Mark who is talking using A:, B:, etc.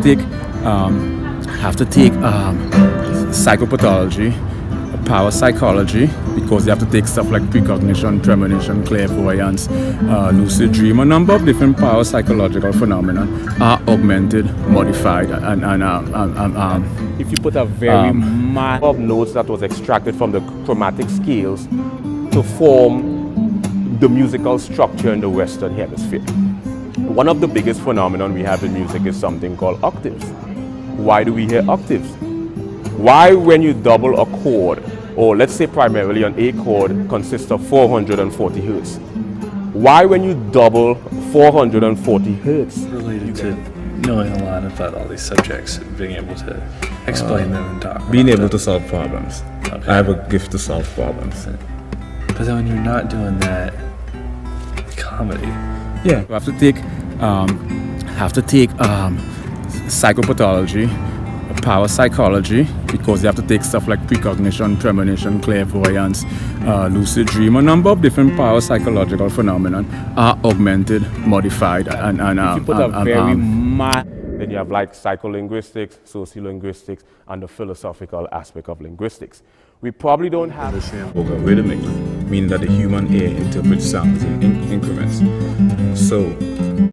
A: take psychopathology, parapsychology, because they have to take stuff like precognition, premonition, clairvoyance, lucid dream. A number of different parapsychological phenomena are augmented, modified, and
B: if you put a very map of notes that was extracted from the chromatic scales to form the musical structure in the Western Hemisphere. One of the biggest phenomena we have in music is something called octaves. Why do we hear octaves? Why, when you double a chord, or let's say primarily an A chord consists of 440 hertz. Why, when you double 440 hertz?
C: Related to knowing a lot about all these subjects and being able to explain them and talk.
D: Being able to solve problems. Okay. I have a gift to solve problems.
C: But then when you're not doing that, comedy.
A: Yeah, you have to take psychopathology, parapsychology, because they have to take stuff like precognition, premonition, clairvoyance, lucid dream. A number of different parapsychological phenomena are augmented, modified, and
B: if you put a very then you have like psycholinguistics, sociolinguistics, and the philosophical aspect of linguistics. We probably don't have
D: rhythmic, meaning that the human ear interprets sounds in increments. So